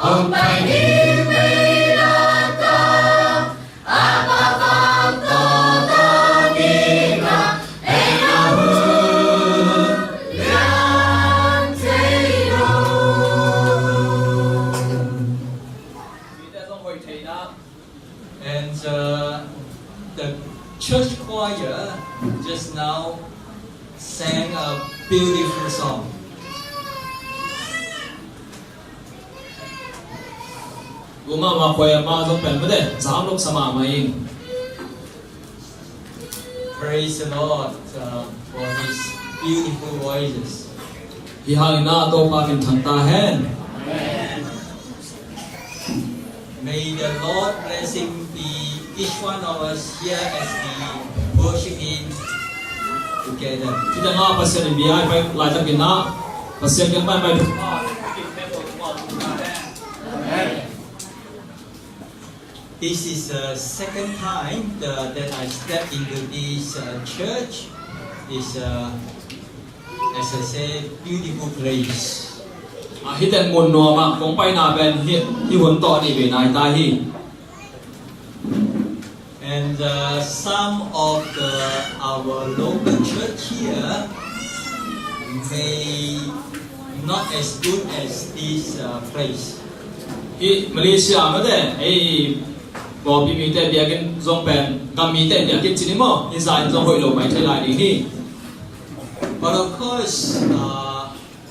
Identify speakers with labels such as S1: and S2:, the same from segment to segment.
S1: Ông phải đi về là ta, apa vang to ta đi ra, em nào hương đang thấy đâu.
S2: And the church choir just now sang a beautiful song.
S3: Guma ma khoya ma jong pen made zam lok sama ma ing.
S2: Praise the Lord for His beautiful voices.
S3: Hi hang na to pa kin thang ta hen.
S2: May the Lord blessing be each one of us here as we worship Him together.
S3: Ti da nga pasien bi ai pai lai ta kin na pasien kin pai pai.
S2: This is the second time that I step into this church. It's, as I said, beautiful place.
S3: Hi ten mun no ma kong pai na ben hi hun to ni be nai ta hi.
S2: And some of our local church here may not as good as this place.
S3: Hi Malaysia made ai bo bi mi te bia kin jong pen gam mi te bia kin chin mo hi sai jong hoi lo mai thai lai ni hi.
S2: But of course,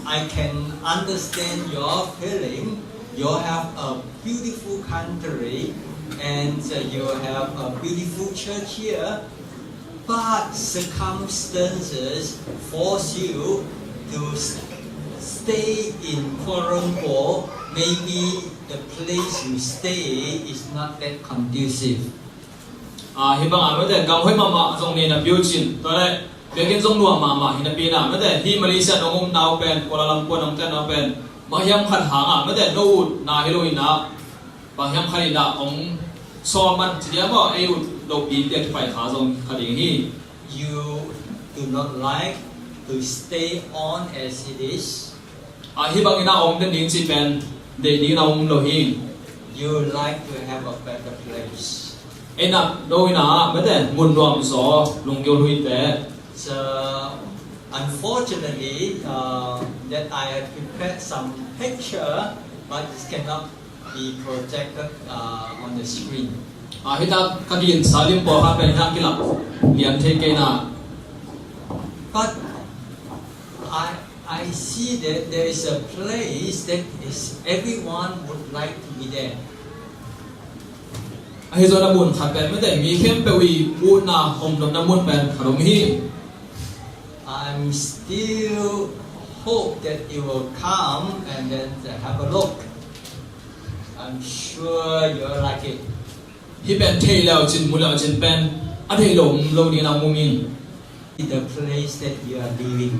S2: I can understand your feeling. You have a beautiful country and you have a beautiful church here, but circumstances force you to stay in Kuala Lumpur. Maybe the place you stay is not that conducive.
S3: Hi bang a made gam hoi ma ma jong ni na biu chin to le bia kin jong nuam ma ma hi na pi na made hi Malaysia no ngom nau pen Kuala Lumpur nang ten nau pen ma hiam khat hang a made no ut na hi lo ina ba hiam khali na ong so man ti dia mo ai ut lo pi te pai kha jong khali hi.
S2: You do not like to stay on as it is.
S3: Hi bang ina ong den ding chi pen de ding na ong lo hi.
S2: You like to have a better place.
S3: Ena do ina made mun nuam so lung kyo hui te.
S2: So, unfortunately, that I have prepared some picture, but it cannot be projected on the screen.
S3: Hi ta ka din salim po ha pen ha kilap lian the ke na.
S2: But I see that there is a place that is everyone would like to be there.
S3: Hi zo na mun khat pen made mi khem pe wi u na hom dom na mun pen kharom hi.
S2: I'm still hope that you will come and then have a look. I'm sure you'll like it.
S3: Hi pen thei lao chin mu lao chin pen a thei lom lo ni na mu min.
S2: The place that you are living,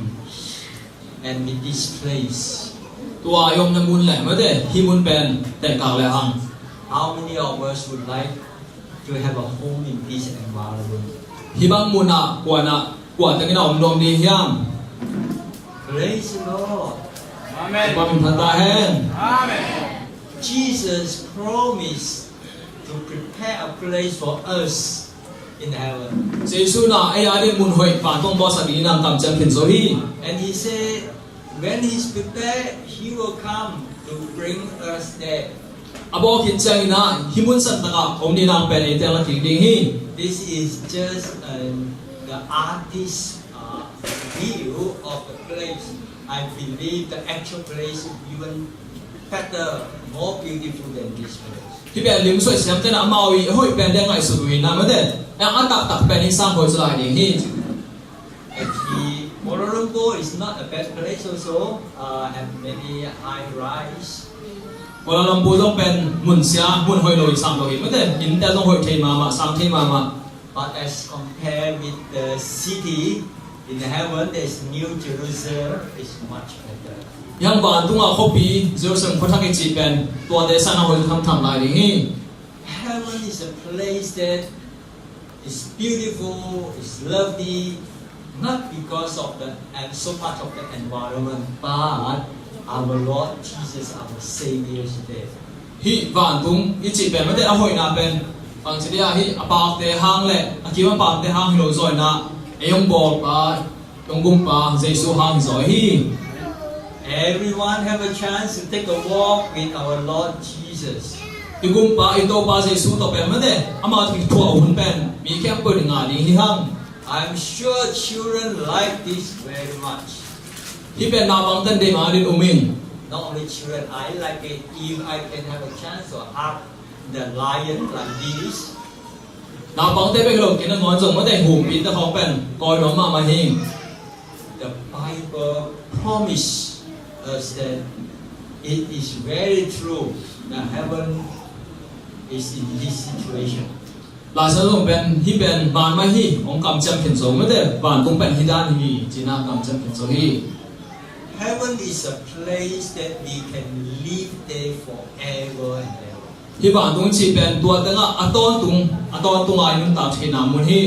S2: and in this place,
S3: Tua yom na mun le made hi mun pen te ka le hang.
S2: how many of us would like to have a home in this environment?
S3: Hi bang mun na kwa ta ina om dom di hiam.
S2: Praise the Lord.
S3: Kwa min phan ta hen.
S2: Jesus promised to prepare a place for us in heaven.
S3: Jesu na ai ade mun hoi pa tong bo sa di nam tam cham phin so hi.
S2: And He said, when He's prepared, He will come to bring us there.
S3: Abo kin chang ina hi mun san ta ka om ni nang pen ai te la ting ding hi.
S2: This is just the artist's view of the place. I believe the actual place is even better, more beautiful than this place.
S3: Hi pen lim soi siam te na mawi hoi pen de ngai su wi na made. Ang atak tak pen hi sang hoi sa ding hi.
S2: Actually, Kuala Lumpur is not a bad place also. Have many high rise.
S3: Kuala Lumpur jong pen mun sia mun hoi loi sang lo hi made in ta jong hoi thei ma ma sang thei ma ma.
S2: But as compared with the city in heaven, there's New Jerusalem is much better.
S3: Yang ban tunga khopi Jerusalem khothak e chi pen tua de sana hoi tham tham lai ding hi.
S2: Heaven is a place that is beautiful, is lovely, not because of the and so much of the environment, but our Lord Jesus, our Savior's death.
S3: hi van tung i chi pen ma de a hoi na pen ang chi dia hi apak te hang le a ki ma pak te hang lo zoi na ayong bol pa yong gum pa jesu hang zoi hi
S2: Everyone have a chance to take a walk with our Lord Jesus.
S3: i gum pa i to pa jesu to pen ma de ama thi thua hun pen mi khem ko nga ding hi hang
S2: I'm sure children like this very much.
S3: hi pen na bang tan de ma din uming
S2: Not only children, I like it. If I can have a chance to hug the lion like this,
S3: na bang te be lo kin ngon jong ma de hum pi ta khong pen koi no ma ma hi
S2: the Bible promise us that it is very true that heaven is in this situation.
S3: la sa lo pen hi pen ban ma hi ong kam cham khin zo ma de ban tung pen hi dan hi chi na kam cham khin zo hi
S2: Heaven is a place that we can live there forever and ever.
S3: hi ban tung chi pen tua ta nga aton tung ai nun ta thi na mun hi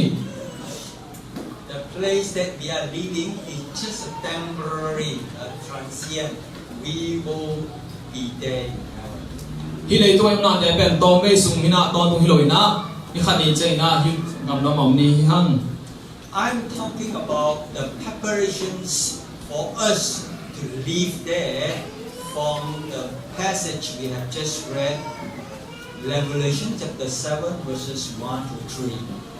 S2: The place that we are living is just a temporary, transient. We will be there in heaven.
S3: hi lei to na de pen tong me sung hi na ton tung hi loi na hi khat ni che na hi ngam no mom ni hi hang
S2: I'm talking about the preparations for us to live there from the passage we have just read, Revelation chapter 7 verses 1 to 3.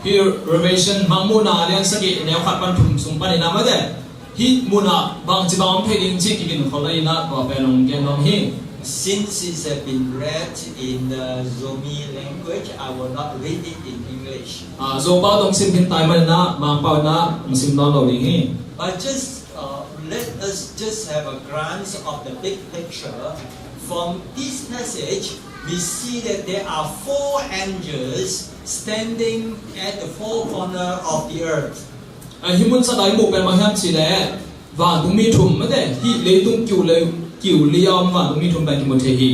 S3: hi revelation mang mu na lian sa ki ne khat pan thum sung pan na ma de hi mu na bang chi bang phe ding chi ki kin kholai na ko pe long gen long hi
S2: Since it has been read in the Zomi language, I will not read it in English.
S3: zo pa dong sim hin tai ma na mang pa na sim don lo ding hi
S2: But let us just have a glance of the big picture. From this passage, we see that there are 4 angels standing at the four corners of the earth.
S3: hi mun sa dai mu pen ma hiam chi le wa tung mi thum ma de hi le tung kiu liam wa tung mi thum ban ki mu the hi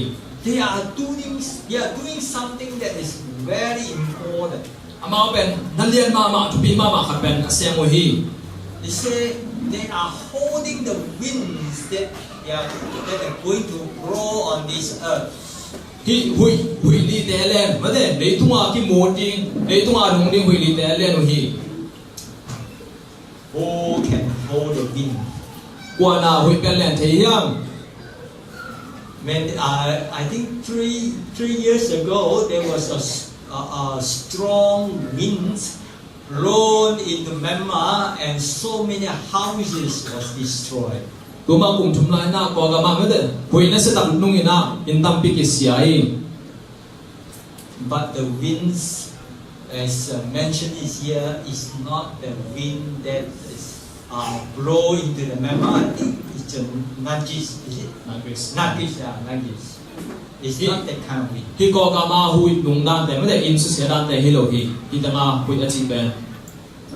S2: They are doing something that is very important.
S3: ama pen nan lian ma thu pi ma khat pen asem mo hi
S2: They say they are holding the winds that are going to blow on this earth.
S3: hi hui li te len ma de le tung a ki mo ding le tung a dong ding hui li te len no hi
S2: Who can hold the wind?
S3: kwa na hui pen len the hiam
S2: When I think three years ago there was a strong winds blown into Myanmar and so many houses was destroyed.
S3: tu ma kum thum lai na ko ga ma ma de hui na se tam nung ina in tam pi ki siai
S2: But the winds, as mentioned is here, is not the wind that is blow into the Myanmar. I think it's a Nagis, is it?
S3: na kris
S2: Nagis, yeah, Nagis. It's not that kind of wind.
S3: hi ko ga ma hui nung dan te ma de in su se dan te hi lo hi ta nga hui a chi pen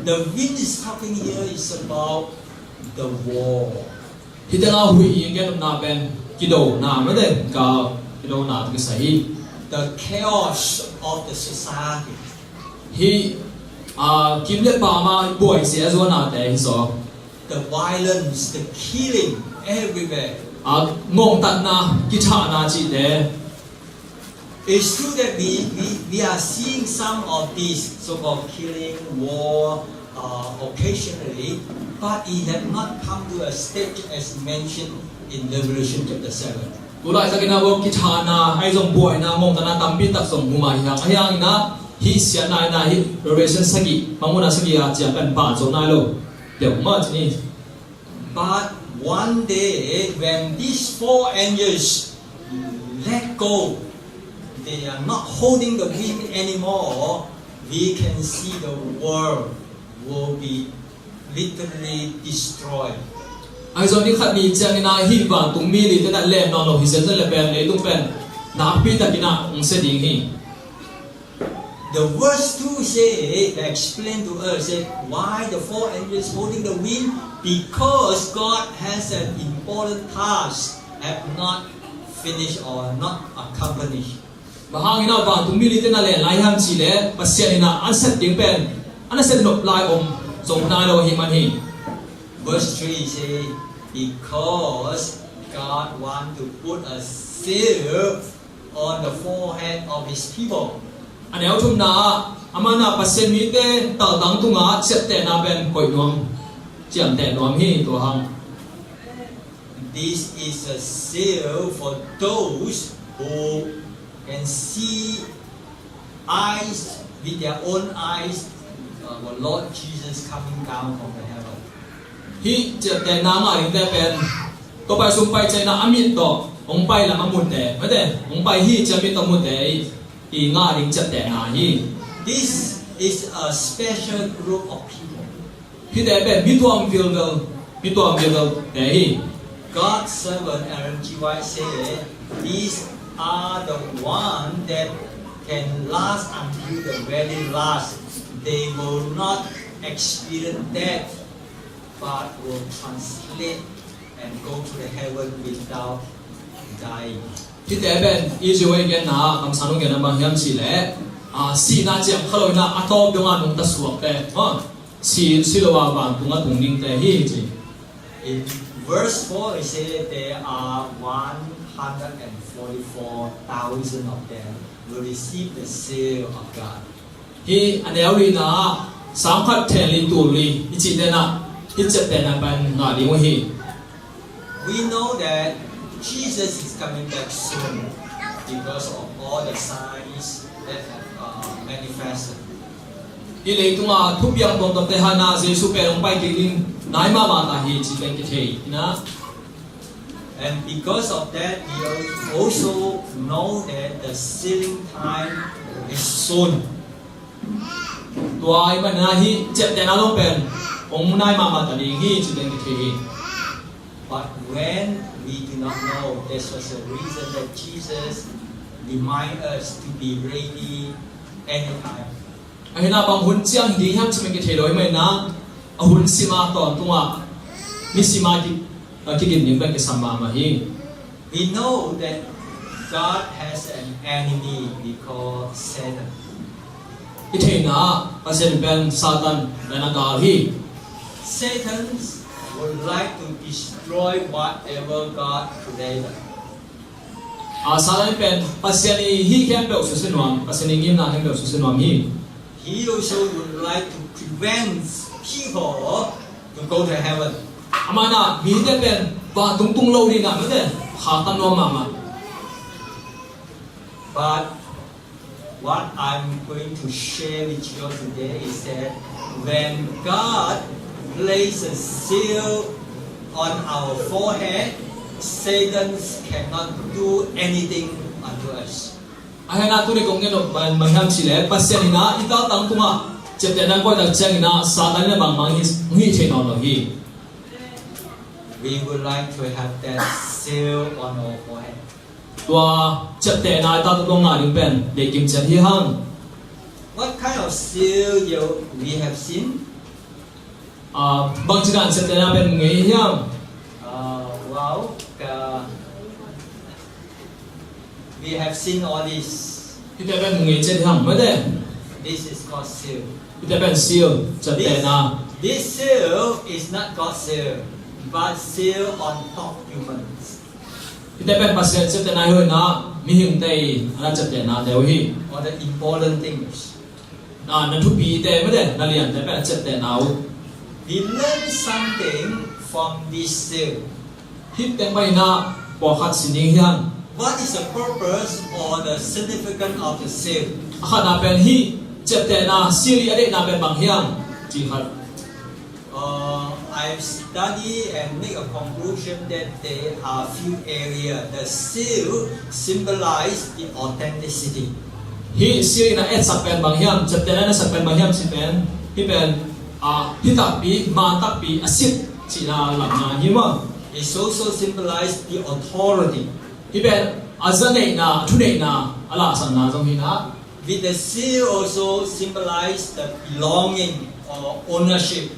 S2: The wind is talking here is about the war.
S3: hi ta nga hui yin gen na pen ki do na ma de ka ki do na ki sai
S2: The chaos of the society.
S3: hi kim le pa ma boy se zo na te hi so
S2: The violence, the killing everywhere.
S3: ngong tan na ki tha na chi te
S2: It's true that we are seeing some of these so-called killing, war, occasionally, but it has not come to a stage as mentioned in Revelation chapter 7.
S3: tu lai sa kina bo ki tha na ai jong boy na ngong tan na tam pi tak song huma hiang na hi sia na hi revelation sagi manguna sagi a chia kan pa zo na lo deu ma chi ni
S2: But one day, when these 4 angels let go, they are not holding the wind anymore, we can see the world will be literally destroyed.
S3: ai zo ni khat ni chang na hi wa tung mi li te da le no lo hi se le pen le tung pen na pi ta kina ong se ding hi
S2: The verse 2 say, they explain to us that why the 4 angels holding the wind, because God has an important task have not finished or not accomplished.
S3: bahang ina wa tung mi li te na le lai ham chi le pasya ina an set ding pen an set nop lai om zong na lo hi man hi
S2: Verse 3 say, because God want to put a seal on the forehead of His people.
S3: Anh em chúng na amana pasen mi te tao tang tunga chet te na ben koi nuam chiam te nuam hi to hang.
S2: This is a seal for those who can see eyes with their own eyes, the Lord Jesus coming down from the heaven.
S3: Hi chet te na nga ring te pen ko pai sum pai chai na amit to ong pai la mamut te ma de ong pai hi chamit to mut te I nga ring chet te na hi.
S2: This is a special group of people.
S3: Hi te ben mi tuam vil te hi.
S2: God's servant Aaron G. White said, these are the ones that can last until the very last. They will not experience death, but will translate and go to the heaven without dying.
S3: Hi te ben I je wei gen na kam sanu gen ma hiam si le si na chiam khaloi na atop dong anung ta suak te si silowa ban tunga tungning te hi chi.
S2: In verse 4, it says there are 144,000 of them will receive the seal of God.
S3: Hi anel ri na sam khat the li tu li I chi te na hi chet te na ban nga li mo hi.
S2: We know that Jesus is coming back soon because of all the signs that have manifested.
S3: I le tunga thup yang tom tom te hana Jesu pe ong pai ki ling nai ma ta hi chi ben ki thei na.
S2: And because of that, we also know that the sealing time is soon.
S3: Tuai man na hi chet te na long pen ong nai ma ta ding hi chi ben ki thei.
S2: But when we do not know, this was the reason that Jesus remind us to be ready anytime.
S3: Ai na bang hun chiang di ham chi ben ki thei loi mai na a hun sima ton tunga mi sima ki ki gin ning ben ki sama ma hi.
S2: We know that God has an enemy we call Satan.
S3: I thei na pasen ben Satan na ga hi.
S2: Satan would like to destroy whatever God created.
S3: Satan pen pasen hi kem pe su sinwam pasen ngim na hem pe su sinwam hi.
S2: He also would like to prevent people to go to heaven.
S3: Amana mi te pen ba tung tung lo ri na me de ha tan no ma ma.
S2: But what I'm going to share with you today is that when God places a seal on our forehead, Satan cannot do anything unto us.
S3: Ai na tu ni kong ngeno ban mangham si le pasen ina ita tang tunga chet te nan ko ta chang ina Satan na bang mang hi che no lo hi.
S2: We would like to have that seal on our forehead.
S3: Tua chet te na ta tu tong nga ring pen de kim chet hi hang.
S2: What kind of seal we have seen?
S3: Bang chidan chet te na pen ngai hiam.
S2: Well, we have seen all this.
S3: Hi te pen ngai chet hang me de.
S2: This is God's seal.
S3: Hi te pen seal chet te na.
S2: This seal is not God's seal, but seal on top humans.
S3: Hi te pen pasen chet te na hoi na mi hing te ana chet te na de hi.
S2: Or the important things.
S3: Na thu pi te me de na lian te pen chet te na.
S2: We learn something from this seal.
S3: Hit te pai na po khat sining hian.
S2: What is the purpose or the significance of the seal?
S3: Khat na pen hi chet te na siri ade na pen bang hiam chi khat.
S2: I've studied and make a conclusion that there are few areas. The seal symbolize the authenticity.
S3: Hi siri na et sak pen bang hiam chet te na sak pen bang hiam si pen hi pen hi tak pi ma tak pi asit chi na lam na hi ma.
S2: It also symbolizes the authority.
S3: Hi pen azane na thu nei na ala san na jong hi na.
S2: With the seal also symbolize the belonging or ownership.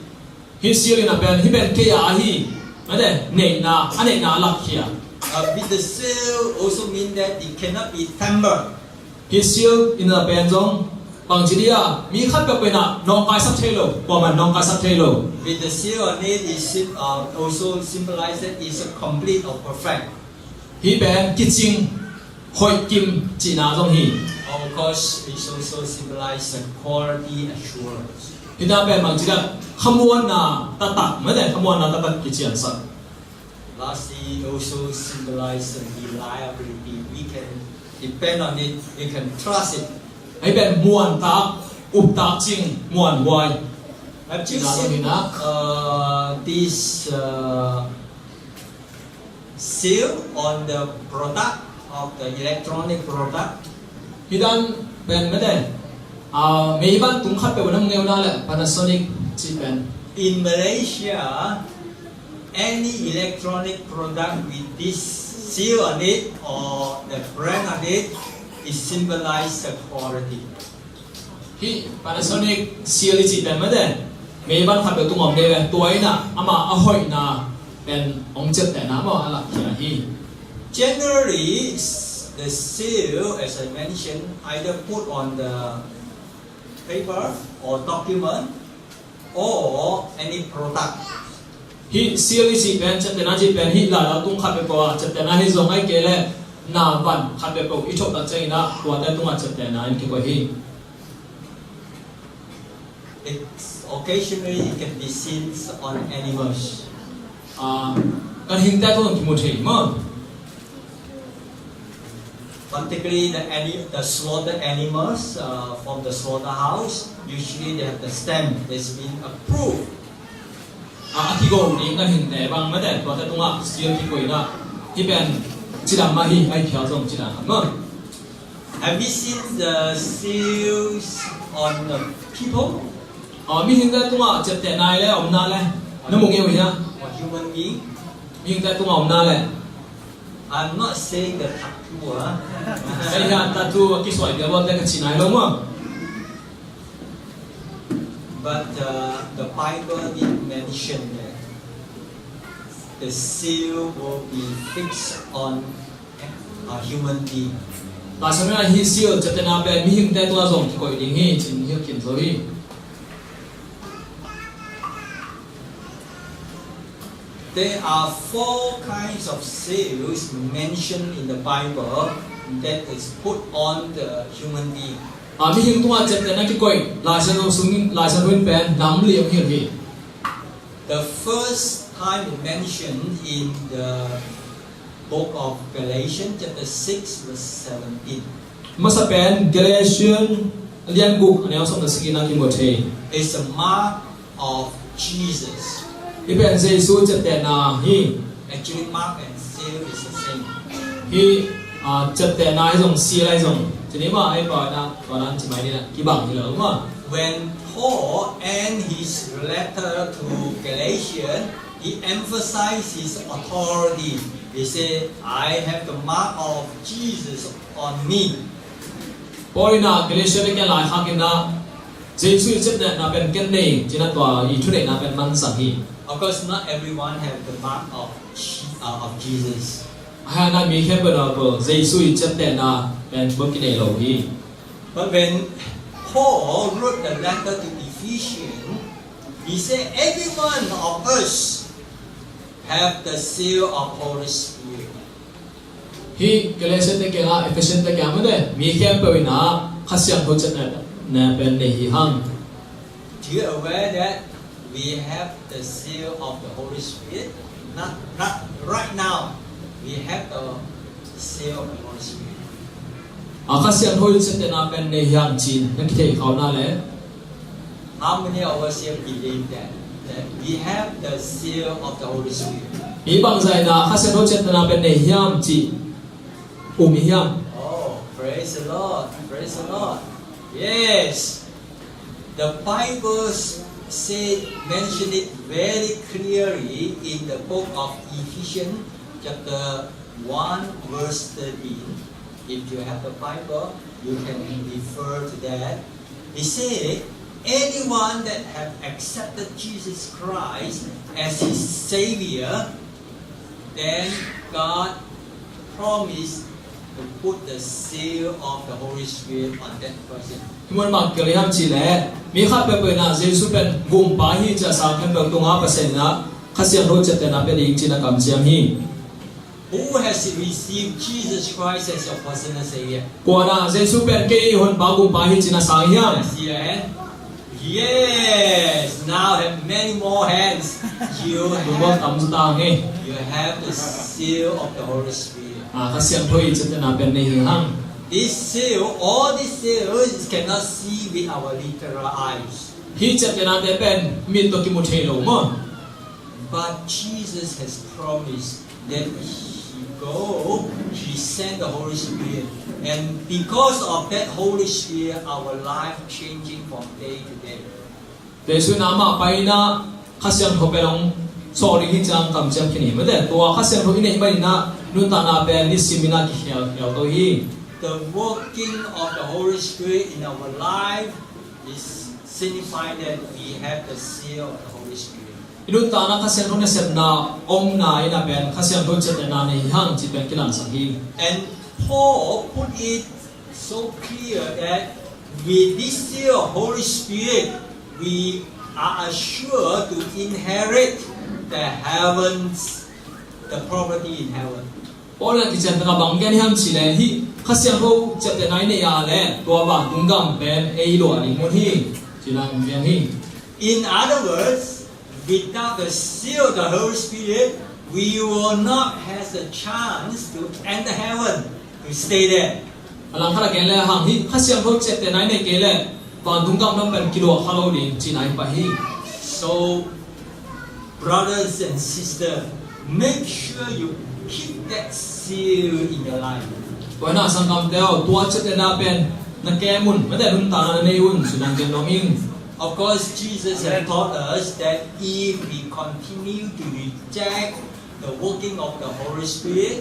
S3: Hi siri na pen hi pen ke ya hi ma de nei na ane na lak khia.
S2: With the seal also mean that it cannot be tampered.
S3: Hi sil in na pen jong bằng chỉ đi mi khát bèo bên nong kai sắp thế lo qua mà nong kai sắp thế lo
S2: With the seal on it is also symbolized is a complete or perfect.
S3: hi ben kitching hoi kim chỉ na dòng hi
S2: Of course, it also symbolizes quality assurance.
S3: hi ta ben bằng chỉ là khamuan na ta tak mới để khamuan na ta tak kitchen sa
S2: Lastly, it also symbolizes reliability. We can depend on it. We can trust it.
S3: ai ben muan tak up tak ching muan wai
S2: Have you
S3: Dạ,
S2: seen
S3: mình đã.
S2: this seal on the product of the electronic product?
S3: hi dan ben mới để mấy bạn tung khát bèo năm nghèo na lệ Panasonic chỉ ben
S2: In Malaysia, any electronic product with this seal on it or the brand on it is symbolized the quality.
S3: hi Panasonic siêu chỉ ben mới để mấy bạn khát bèo tung om đây tuổi na ama ahoy na ben ông chết để na mà là kia hi
S2: Generally, the seal, as I mentioned, either put on the paper or document or any product.
S3: hi siêu chỉ ben chết để na chỉ ben hi là tung khát bèo qua chết để na hi giống ai kể lệ na van khát bèo ít chốt đặt chơi na qua đây tung chết để na anh kia hi
S2: Occasionally, it can be seen on animals.
S3: kan hình ta thôi một thể mà
S2: Particularly the slaughtered animals from the slaughterhouse. Usually, they have the stamp that's been approved.
S3: khi gồm đi kan hình thể bằng mấy để qua đây tung siêu khi quỷ na hi ben chỉ làm mà hi ai theo dòng chỉ làm mà
S2: Have you seen the seals on the people
S3: mi hình ta tung chết để này lẽ ông na lẽ nó một nghe vậy nha
S2: or human being?
S3: mi hình ta tung ông na lẽ
S2: I'm not saying the tattoo.
S3: ai ha ta tu cái sỏi cái bọn đây cái chỉ này luôn mà
S2: But the Bible did mention that the seal will be fixed on a human being.
S3: ta xem là hi siêu chết để na ben mi hình ta tung dòng thì quỷ đình hi chỉ hiểu kiến rồi hi
S2: There are 4 kinds of seals mentioned in the Bible that is put on the human being.
S3: mi hình tung chết để na cái quỷ lại xem nó sung lại xem bên ben nắm liệm hiểu hi
S2: The first time mentioned in the book of Galatians, chapter 6, verse 17.
S3: masa ben Galatian lian guk anh em xong được skin na kim một thể
S2: It's a mark of Jesus.
S3: hi ben Jesus chết để na hi
S2: Actually, mark and seal is the same.
S3: hi chết để na hay dòng xia hay dòng chỉ nếu mà ai bảo na còn ăn chỉ mày đi nè cái bằng thì là đúng mà
S2: When Paul end his letter to Galatians, he emphasized his authority. He said, I have the mark of Jesus on me.
S3: Paul na Galatian cái lại khác na Jesus chết để na ben cái này chỉ là tòa ý chút để na ben man sang hi
S2: Of course, not everyone have the mark of Jesus.
S3: hay na mi khen bờ bờ Jesus chết để na ben bước cái này lâu hi
S2: But when Paul wrote the letter to Ephesians, he said, every one of us have the seal of Holy Spirit.
S3: hi Galatian cái là Ephesians cái mà đấy mi khen bờ na khát xiang thôi chết để na ben này hi hang
S2: Do you aware that we have the seal of the Holy Spirit? Not right now. We have the seal of the Holy Spirit.
S3: khát xiang thôi chết để na ben này hang chín nên cái thể khảo na lẽ
S2: How many of us here believe that we have the seal of the Holy Spirit?
S3: mi bằng dài na khát xiang thôi chết để na ben này hiam chỉ mi hiam
S2: Oh, praise the Lord! Praise the Lord! Yes, the Bible mentioned it very clearly in the book of Ephesians, chapter 1, verse 13. If you have the Bible, you can refer to that. He said, anyone that have accepted Jesus Christ as his Savior, then God promised to put the seal of the Holy Spirit on that person.
S3: มันมักเกลียมจีแลมีข้าเปเปน่ะเยซูเป็นกุมปาฮีจะสร้างให้เป็นตัวงาเปอร์เซ็นต์นะข้าเสียงรู้จักแต่น่ะเป็นอีกจีนักกำเจียมฮี
S2: Who has received Jesus Christ as your personal Savior?
S3: กว่าน่ะเยซูเป็นเกี่ยคนปากุมปาฮีจีนักสร้างยัง
S2: See your hand? Yes. Now have many more hands. You
S3: ดูว่า
S2: have,
S3: ตำสุดตางเฮ
S2: you have the seal of the Holy Spirit.
S3: ข้าเสียงรู้จักแต่น่ะเป็นในหิหัง
S2: This seal, all these seals cannot see with our literal eyes.
S3: ฮีจักแต่น่ะเป็นมีตัวกิมุเทโลมั้ง
S2: But Jesus has promised that He sent the Holy Spirit. And because of that Holy Spirit, our life changing from day to day.
S3: เยซูนามาไปนะข้าเสียงรู้เป็นองสอริฮิจังกำเจียมขี้นี่ไม่ได้ตัวข้าเสียงรู้อินเองไปนะนุตานาเป็นนิสิมินากิเหี่ยวตัวฮี
S2: The working of the Holy Spirit in our life is signifying that we have the seal of the Holy Spirit.
S3: อินุตานะข้าเสียงรู้เนี่ยเสพนาองนาอินาเป็นข้าเสียงรู้จักแต่นาในหิงจีเป็นกิลันสังฮี
S2: And Paul put it so clear that with this seal of Holy Spirit, we are assured to inherit the heavens, the property in heaven.
S3: เพราะนั่นกิจการบางแก่หิงจีเลยฮีข้าเสียงรู้จักแต่นายเนี่ยแหละตัวบ้านตุงกัมเป็นเอโลอันนี้มุฮีจีนังเป็นฮี
S2: In other words, without the seal of the Holy Spirit, we will not have the chance to enter heaven, to stay there.
S3: หลังข้าราชการเลยหางฮีข้าเสียงรู้จักแต่นายเนี่ยเกล้บ้านตุงกัมนั้นเป็นกิโลฮัลโหลดิจีนายไปฮี
S2: So, brothers and sisters, make sure you keep that seal in your life.
S3: วันนั้นสังกัมเดียวตัวจักแต่นาเป็นนักแก่มุนไม่ได้รุ่นตาในอุ่นสุนันเกนโนมิง
S2: Of course, Jesus has taught us that if we continue to reject the working of the Holy Spirit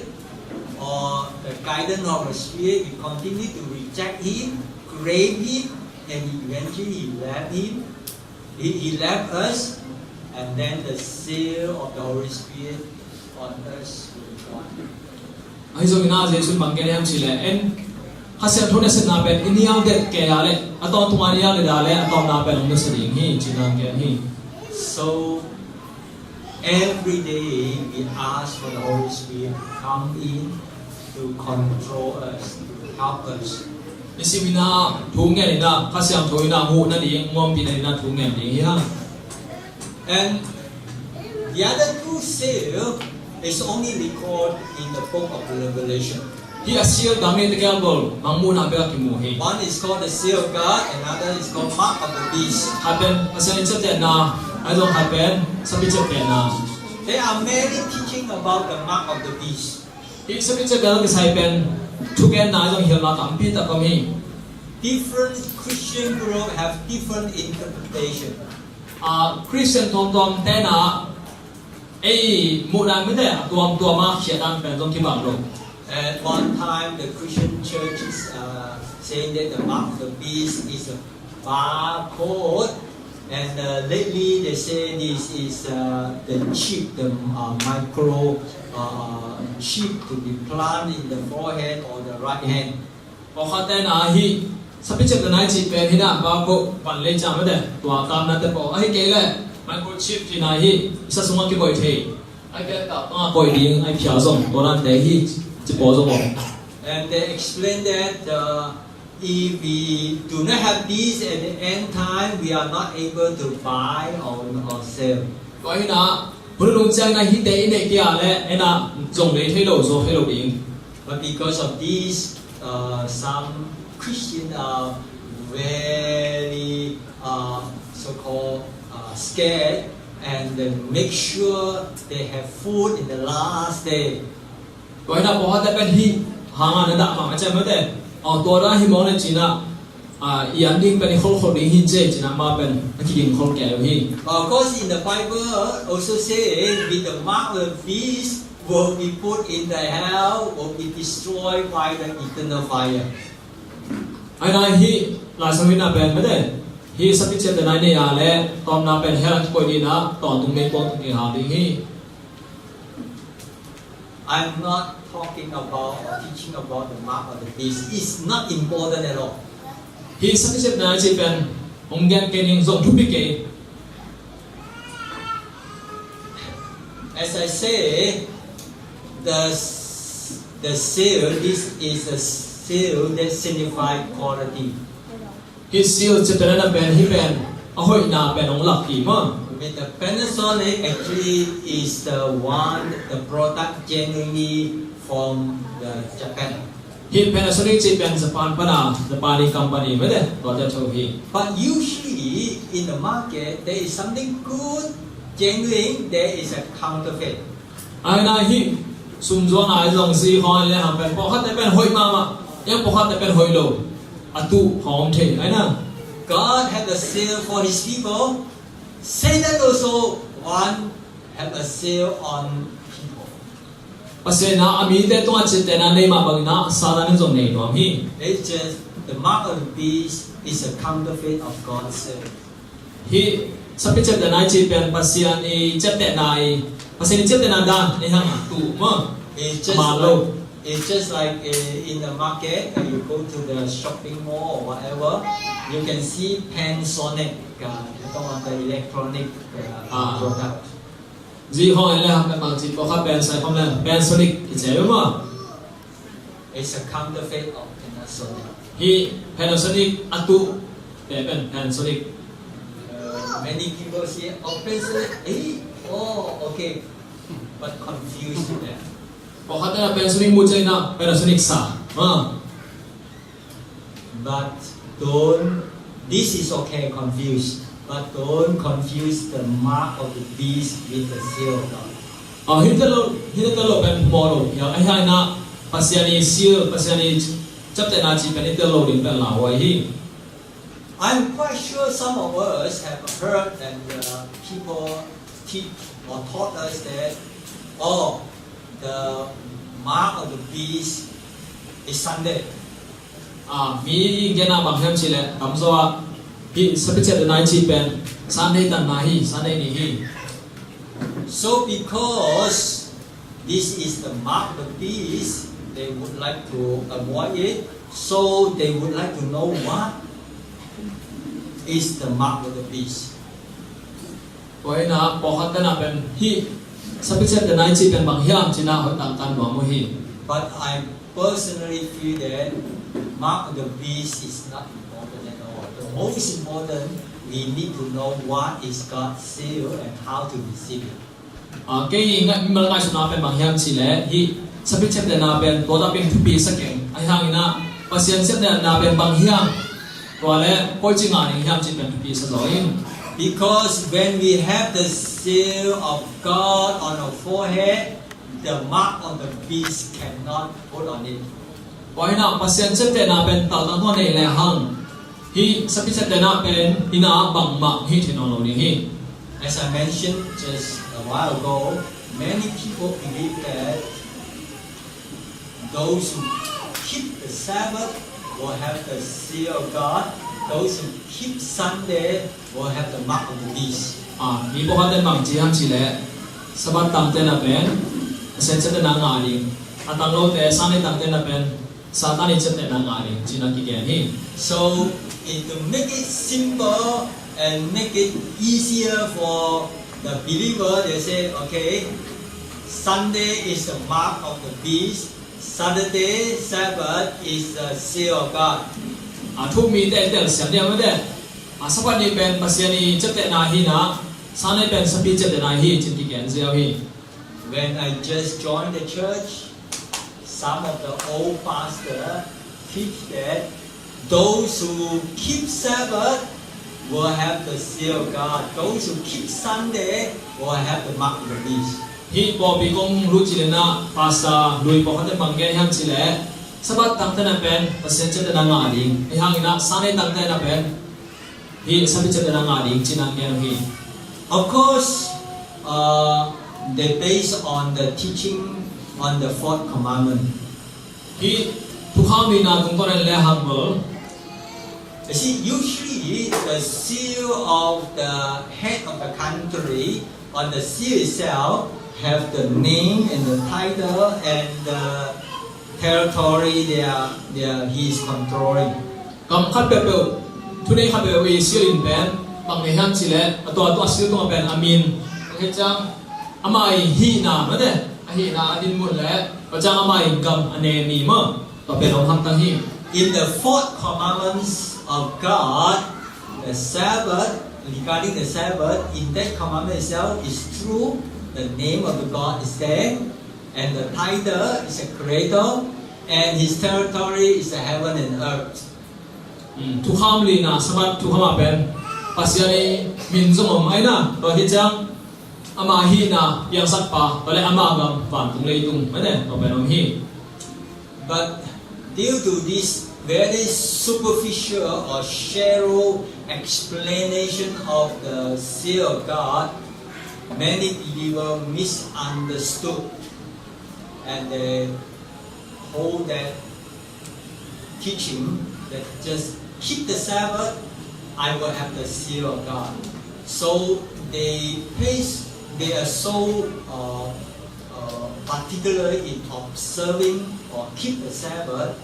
S2: or the guidance of the Spirit, we continue to reject Him, crave Him, and eventually He left us, and then the seal of the Holy Spirit on us will be gone.
S3: ไอ้โซมินาเจสุนบังเกนยังชิเลเอ็นข้าเสียงทุนเสนาเป็นอินยาวเด็กแก่ยาเล่อะตอนตุมานียาเลดาเล่อะตอนนาเป็นองค์เสด็จฮีจีนังเกนฮี
S2: So every day we ask for the Holy Spirit to come in to control us, to help us.
S3: นิสิมินาทุ่งเงินนี่นะข้าเสียงทุยนาหูนั่นเองงอมปีนี่นะทุ่งเงินนี่ฮะ
S2: And the other two seals is only recorded in the book of Revelation.
S3: ที่อาเซียดังนี้ตะแกรงบอลมังมูนาเบลกิมูฮี
S2: One is called the seal of God, another is called mark of the beast.
S3: ฮับเป็นอาเซียนจัดแต่นาไอ้ตรงฮับเป็นสปิจัดแต่นา
S2: There are many teaching about the mark of the beast.
S3: ที่สปิจัดแต่ก็ใช้เป็นทุกแกนนาไอ้ตรงเฮียนาตัมปีตะก็มี
S2: Different Christian groups have different interpretation.
S3: คริสเตียนทอมแต่นาไอ้มูดานไม่ได้ตัวมาเขียนดันเป็นตรงที่บางลง
S2: At one time, the Christian church is saying that the mark of the beast is a barcode, and lately they say this is the chip, the micro chip to be planted in the forehead or the right hand.
S3: พอเขาแต่นาฮีสปิจัดแต่นายจีเป็นที่น่ะบางก็ปันเล่จำไม่ได้ตัวตามนั้นแต่บอกไอ้เกล้ไมโครชิปที่นายฮีสักสมัยกี่บ่อยเทไอ้แกตัดต้องบ่อยดีไอ้เพียวส่งตัวนั้นแต่ฮีจะบอกจะบอก
S2: And they explain that if we do not have this at the end time, we are not able to buy or sell.
S3: ก็ไอ้น่ะผู้ลุงแจ้งนายฮีเตะเนี่ยกี่อะไรไอ้น่ะจงเลยเทโลโซเทโลดิง
S2: But because of this, some Christians are very so-called scared, and they make sure they have food in the last day.
S3: ก็ไอ้น่ะพอเขาแต่เป็นฮีหางานนั่นด่ามาไม่ใช่ไม่ได้เอาตัวนั้นฮีมองในจีน่ะยันดิ้งเป็นคนดิ้งฮีเจจีน่ะมาเป็นนักดิ้งคนแก่ฮี
S2: Of course, in the Bible also say with the mark of the beast will be put in the hell, will be destroyed by the eternal fire.
S3: ไอ้นายฮีหลายสมัยน่ะเป็นไม่ได้ฮีสปิเชตนายเนี่ยแหละตอนน่ะเป็นเฮลันป่วยดีนะตอนตรงเมฆตรงที่หาดิ้งฮี
S2: I'm not talking about or teaching about the mark of the beast is not important at all.
S3: Hi sắp xếp na chỉ bên ông gen cái những dòng thúc bị cái
S2: As I say, the seal, this is a seal that signifies quality.
S3: hi siêu chỉ bên na bên hi bên ahoy na bên ông lạc kỳ mà
S2: With the Panasonic, actually is the one, the product genuinely from the Japan.
S3: hi Panasonic chỉ bên Japan Japanese company mới đấy gọi cho châu hi.
S2: But usually in the market, there is something good, genuine, there is a counterfeit.
S3: Ai na hi sum zo na dòng gì hỏi lên hàng bên bỏ hết tại bên hồi mà em bỏ hết tại bên hồi lô tu hòm thế ai na
S2: God had a seal for His people. Satan also want have a seal on people.
S3: Pasal na ami te tuan cete na nei ma bang na sa na dòng này nó hi.
S2: It's just the mark of the beast is a counterfeit of God's seal.
S3: Hi sabi cete na chỉ bên pasal ni cete nai pasal ni cete na dan ni hang tu mà
S2: It's just like in the market, you go to the shopping mall or whatever, you can see Panasonic, the electronic product.
S3: gì hỏi là hàng bằng chỉ có các bên sai không là Panasonic thì chế đúng không?
S2: It's a counterfeit of Panasonic.
S3: Hi Panasonic tu để bên Panasonic.
S2: Many people say, oh Panasonic, oh okay, but confused with that.
S3: Có khát là Panasonic mua chơi na Panasonic sa
S2: But don't, this is okay, confused. But don't confuse the mark of the beast with the seal of God.
S3: Hita lo pen moro ya ai hai na pasiani seal pasiani chấp tại na chỉ pen hita lo din pen la wai hi.
S2: I'm quite sure some of us have heard and people teach or taught us that, oh, the mark of the beast is Sunday.
S3: Mi gena bang hem chile kam zo hi sabi chet na chi pen Sunday tan na hi Sunday ni hi.
S2: So because this is the mark of the beast, they would like to avoid it. So they would like to know what is the mark of the beast.
S3: Wai na po khat na pen hi sabi chet na chi pen bang hiam chi na hoi tam tan mo hi.
S2: But I personally feel that mark of the beast is not important at all. The most important, we need to know what is God's seal and how to receive it.
S3: Cái ngai mal ngai suna pen bang hiam chi le hi sabi chet na pen to da pen thupi sakeng ai hang ina pasien chet na pen bang hiam ko le ko chi nga ni hiam chi pen thupi sa zo in.
S2: Because when we have the seal of God on our forehead, the mark of the beast cannot put on it.
S3: Wai na pasien chet na pen ta ta to nei le hang hi sabi chet na pen ina bang ma hi thino lo ni hi.
S2: As I mentioned just a while ago, many people believe that those who keep the Sabbath will have the seal of God. Those who keep Sunday will have the mark of the beast.
S3: Mi po khat bang chi ham chi le sabat tam te na pen sen chet na nga ni atang lo te sa ni tam te na pen Satan ni chet na nga ni chi na ki gen hi.
S2: So, to make it simple and make it easier for the believer, they say, okay, Sunday is the mark of the beast, Saturday, Sabbath is the seal of God.
S3: Thu mi te te siam dia ma de sabat ni pen pasien ni chet na hi na sa ni pen sabi chet na hi chin ki gen zeo hi.
S2: When I just joined the church, some of the old pastors teach that those who keep Sabbath will have the seal of God. Those who keep Sunday will have the mark of the beast.
S3: Hi po bi kong lu chi le na pasta lui po khat bang gen ham chi le sabat tam te na pen pasien chet na nga ding ai hang ina sa ni tam te na pen hi sabi chet na nga ding chin ang gen hi.
S2: Of course, they based on the teaching on the fourth commandment.
S3: Hi thu kham mi na tung ko le ham mo.
S2: You see, usually the seal of the head of the country on the seal itself have the name and the title and the territory he is controlling.
S3: Kam khat pe pe thu nei khat pe we silin pen bang ne han chile to sil to pen amin he chang amai hi na ma de hi na din mun le ko chang amai gam ane ni ma to pe long ham tang hi.
S2: In the fourth commandments of God, the Sabbath, regarding the Sabbath, in that commandment itself is true. The name of the God is there, and the title is a creator, and his territory is the heaven and earth.
S3: Thu kham li na sabat thu khama pen pasiani min zong mai na to hi chang ama hi na yang sak pa to le ama gam pan tung lei tung ma de to pe long hi.
S2: But due to this very superficial or shallow explanation of the seal of God, many believers misunderstood and they hold that teaching that just keep the Sabbath, I will have the seal of God. So they are so particular in observing or keep the Sabbath,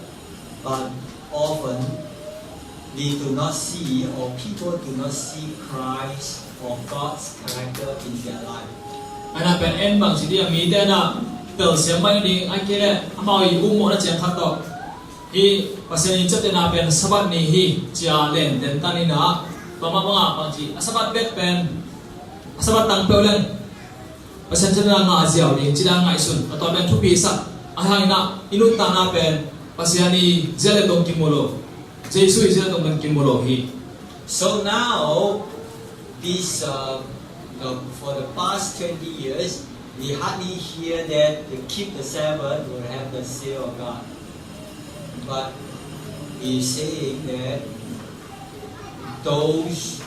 S2: but often we do not see, or people do not see Christ or God's character in their life.
S3: Ana pen en bang si dia mi te na tel siam mai ni ai ke le amai u mo na chang khat to hi paseni chate na pen sabat ni hi chia len den tani na pama mga pang chi sabat bet pen sabat tang pe len pasen chate na nga jiao ding chi da ngai sun to pen thu pi sa a hai na inut ta na pen pasiani zele dong ki molo jesu zele dong ki molo hi.
S2: So now, for the past 20 years, we hardly hear that to keep the Sabbath will have the seal of God. But he's saying that those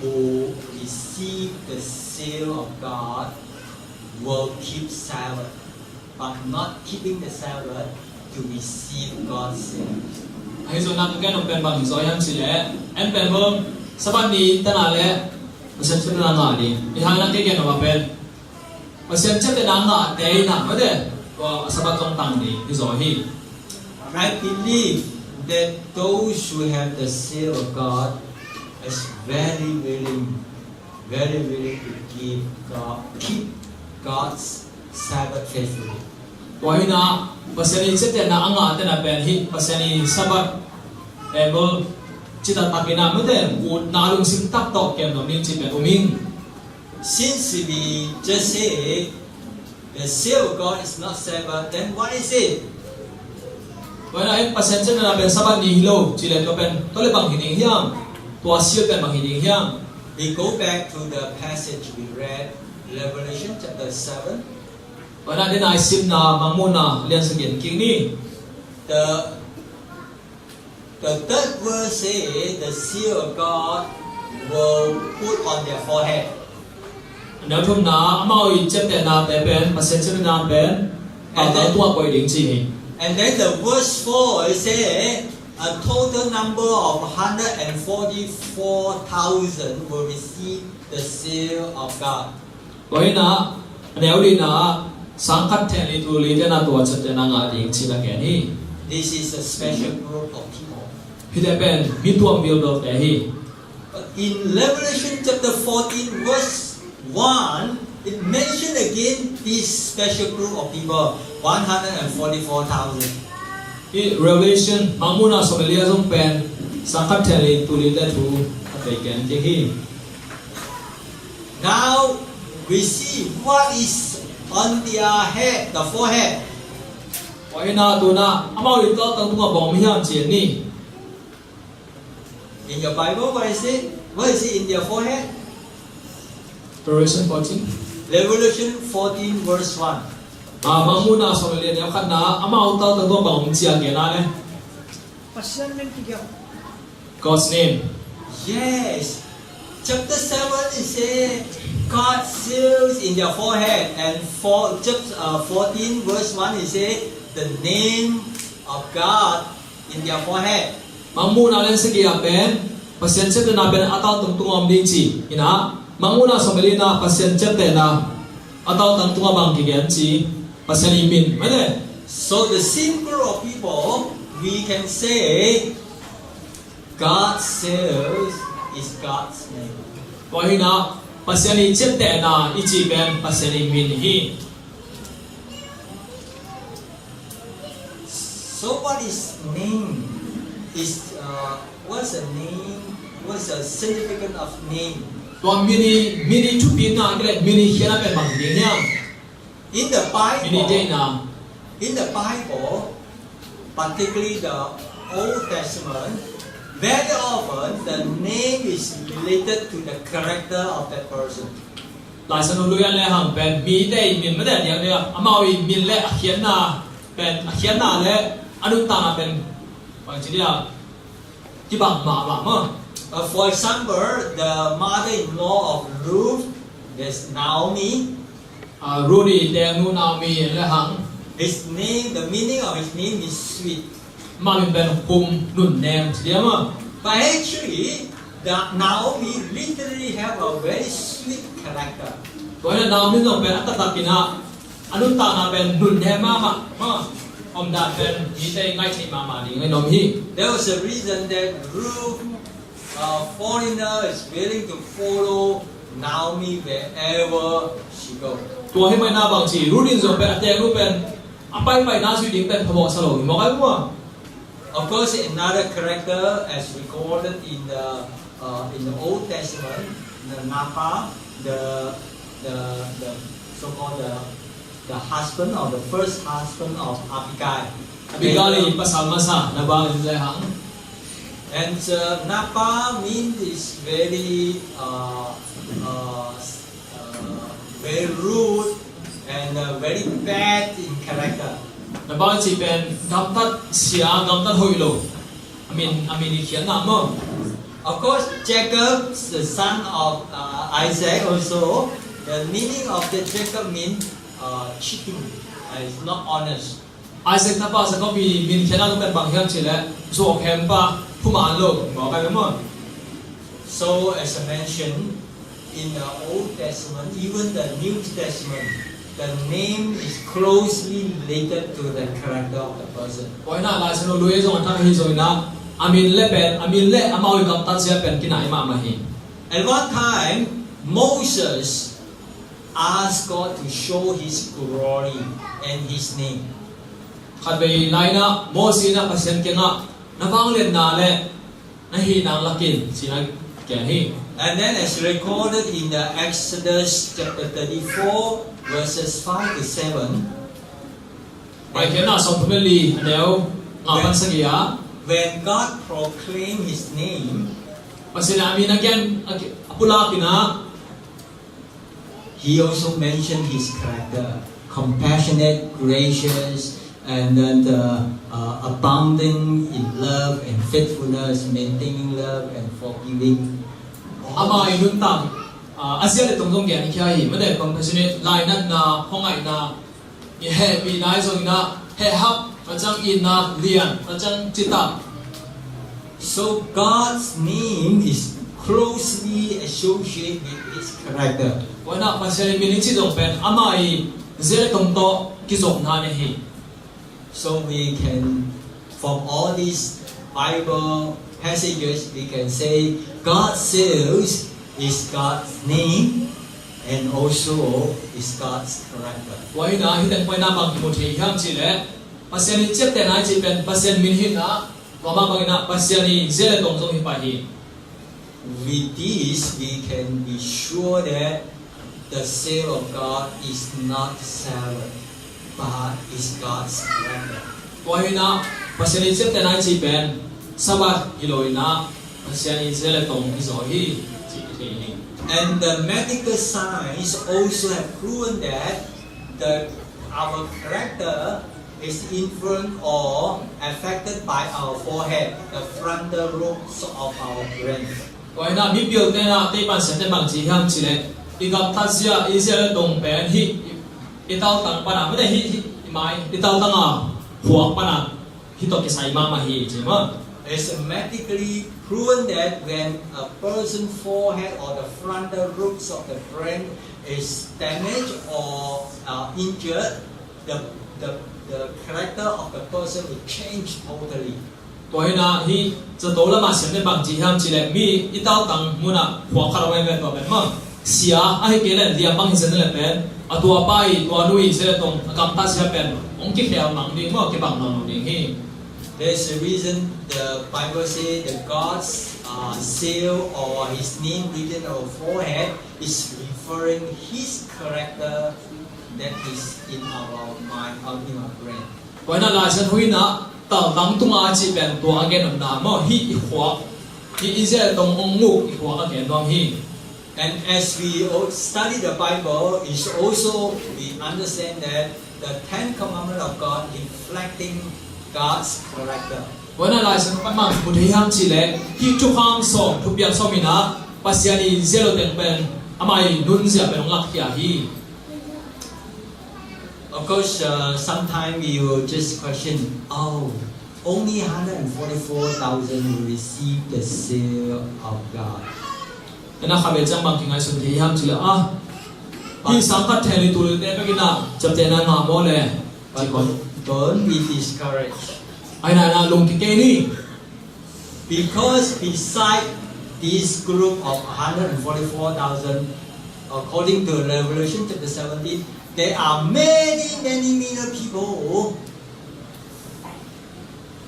S2: who receive the seal of God will keep Sabbath, but not keeping the Sabbath to receive God's seal.
S3: Hay so na cái nông pen bằng giỏi hơn xí lẽ em pen bơm sabat ni ta na lẽ mà xem chút na ngã đi thì hàng năng cái nông pen mà xem chất cái na ngã đấy na mới đấy và sabat trong tăng đi thì giỏi hi.
S2: I believe that those who have the seal of God is very willing to keep God's Sabbath faithfully.
S3: Why na pasani chất na anga ta na pen hi pasani sabat able chita takina mới đấy u na lung sim tak to kem no nin chi pen uming.
S2: Since we just say the seal of God is not Sabbath, then what is it?
S3: Why na em pasen chất na pen sabat ni lo chi le to pen to le bang hining hiam to seal pen bang hining hiam.
S2: We go back to the passage we read, Revelation chapter 7.
S3: Why na den ai sim na mangmuna lian sangin king ni.
S2: The third verse says the seal of God will put on their forehead.
S3: Nếu thum na mau chất na te pen pasen chất na pen
S2: And
S3: ta tua quay đỉnh chi.
S2: And then the verse 4 it says a total number of 144,000 will receive the seal of God.
S3: Why na nếu đi na sang khát thẹn đi tu lý thế na tua chất na ngã đỉnh chi là cái ni.
S2: This is a special group of people.
S3: Hi te pen mi tuam bil do te hi.
S2: In Revelation chapter 14 verse 1, it mentioned again this special group of people, 144,000.
S3: Hi Revelation mangmuna somelia jong pen sang khát thẹn đi tu lý te tu te ken chi hi.
S2: Now we see what is on their head, the forehead.
S3: Why na tu na amau đi to tang tua bom hiam chi ni.
S2: In your Bible, what is it? What is it in their forehead?
S3: Revelation 14.
S2: Revelation 14 verse 1.
S3: Mangmuna somelia ni khát na amau to tang tua bom chi ang na le. God's name.
S2: Yes. Chapter 7 it says God seals in their forehead, and chapter 14 verse 1 it says the name of God in their forehead.
S3: Mangmuna len segi apen pasien chat na ben atau tung tung om ding chi ina mangmuna somelina pasien chat na atau tang tunga bang kigen chi pasani min made
S2: So the same group of people, we can say God says is God's name.
S3: ko hina pasani chette na ichi ben pasani min hi.
S2: So what is name? What's the name? What's the significance of name?
S3: To mini chupi na kle mini hiana ben bang ding yang
S2: In the
S3: mini de
S2: Bible,
S3: na
S2: in the Bible, particularly the Old Testament, very often the name is related to the character of that person.
S3: หลายสนุลุยันเลยหังเป็นมีได้มินไม่ได้เดียวเนี่ยอามาวิมินและเขียนนาเป็นเขียนนาและอนุตานาเป็นบางทีเนี่ยที่บังมาบ้างมั้ง
S2: For example, the mother-in-law of Ruth, there's Naomi.
S3: รูดีแดงนูนามีและหัง
S2: His name, the meaning of his name is sweet.
S3: มาเป็นคุมหนุนแนมเดียวมั้ง
S2: But actually, the Naomi literally have a very sweet character.
S3: ตัวนี้นามีต้องเป็นอัตตากินะอนุตานาเป็นหนุนแนมมากมั้งอมดาเป็นมีได้ง่ายใช่มาดีง่ายน้องพี่
S2: There was a reason that Ruth, a foreigner, is willing to follow Naomi wherever she goes.
S3: ตัวให้ไม่น่าบางทีรู้ดินส่งเป็นแดงรู้เป็นไปน่าสุดดิ้งเป็นพบสโลมองไอ้พวก
S2: Of course, another character, as recorded in the Old Testament, the Napa, the so-called the husband or the first husband of Abigail.
S3: บิกาลีภาษามาซานาบางเลยหัง
S2: And Napa means is very rude and very bad in character.
S3: นาบางจีเป็นกำตัดเสียกำตัดหอยโลอามินเขียนนามมั้ง
S2: Of course, Jacob, the son of Isaac, also the meaning of the Jacob means cheating. It's not honest.
S3: ไอเซกนาบาสก็มีมินเขียนนามเป็นบางอย่างเช่นแหละโซแคมปะผู้มาโลบอกไปมั้ง
S2: So, as I mentioned, in the Old Testament, even the New Testament, the name is closely related to the character of the person.
S3: เพราะฉะนั้นลายสนุลุยส่งท่านฮิโซนะอามินเล่เป็นอามินเล่อามาวิกำตัดเสียเป็นกินไหนมาหิ
S2: At one time, Moses asked God to show His glory and His name.
S3: ขัดไปไลนะโมซีนะพัศน์เก่งอ่ะนับฟังเล่นนาเล่นะฮีนางลักกินสินะแก่ฮี
S2: And then, as recorded in the Exodus chapter 34, verses 5 to 7,
S3: ไปเขียนหน้าสมพมิลีเดี๋ยวงาพันสกียา
S2: when God proclaimed His name,
S3: พัศน์อามินagainปุลากินะ
S2: He also mentioned His character, compassionate, gracious, and then abounding in love and faithfulness, maintaining love and forgiving.
S3: อามาอินุนตังอาเซียนเลยตรงแก่นี่แค่หิไม่ได้ความพัศน์ลายนั่นนาห้องไงนามีเฮปีนายส่งนะเฮฮับมาจังอินนาเลียนมาจังจิตตา
S2: So God's name is closely associated with His character.
S3: วันนั้นพัศน์มินิจิตรงเป็นอามาอิเซเลตรงโตกิจงนาเนี่ยฮี
S2: So we can, from all these Bible passages, we can say God says is God's name and also is God's character.
S3: วันนั้นที่แต่งไปน้าบางกิโมทีห้ามจีเล่พัศน์เจ็บแต่นายจีเป็นพัศน์มินิหินะว่ามาบางนะพัศน์เซเลตรงตรงฮิปะฮี
S2: With this, we can be sure that the seal of God is not salad, but is God's character.
S3: วันนั้นพัศน์เจ็บแต่นายจีเป็นสวัสดิ์ฮิโลอินะพัศน์เซเลตรงฮิโซฮีจีเที
S2: And the medical science also have proven that our character is influenced or affected by our forehead, the frontal lobes of our brain.
S3: วันนั้นมีเปียวแต่นะที่ปันเสด็จบางจีห้ามจีเล่อีกับทัศยาอีเซเลตรงเป็นฮิอีเต้าตังปนาไม่ได้ฮิไม่อีเต้าตังอ่ะหัวปนาฮิตกิสายมาฮีจีมั้ง
S2: It's medically proven that when a person's forehead or the frontal lobes of the brain is damaged or injured, the character of the person will change totally.
S3: Tôi na hi cho tôi là mà xem đến bằng chỉ ham chỉ là mi ít tao tăng muốn à hoặc khá là quen về tao bên mà xia ai cái là diam bằng hình là bên à tua bay tua nuôi sẽ là tông cầm ta sẽ bên ông kích theo nặng đi mà cái bằng nặng đi hi.
S2: There's a reason the Bible says the God's seal or His name written on our forehead is referring His character that is in our mind or in our brain.
S3: Vậy là lại sẽ thôi na tao tăng tung ai chỉ bên tua cái nằm nằm mà hi hoặc hi sẽ tông ông ngủ hoặc cái nòng hi.
S2: And as we study the Bible, is also we understand that the Ten Commandments of God reflecting God's character.
S3: Vậy là lại sẽ bắt mang một thế ham chỉ lệ hi chụp hàng song chụp biang song mina pasiani zero ten pen amai nun zia pen ngak kia hi.
S2: Of course, sometimes we will just question, oh, only 144,000 will receive the seal of God.
S3: Nên là khai trong bằng tiếng Anh xuân thì ham chỉ là hi sáng cắt thèn đi tụi tên cái nào chập tên là ngả mò lệ.
S2: But don't be discouraged.
S3: Ai là lùng cái đi.
S2: Because beside this group of 144,000, according to Revelation chapter 17, there are many people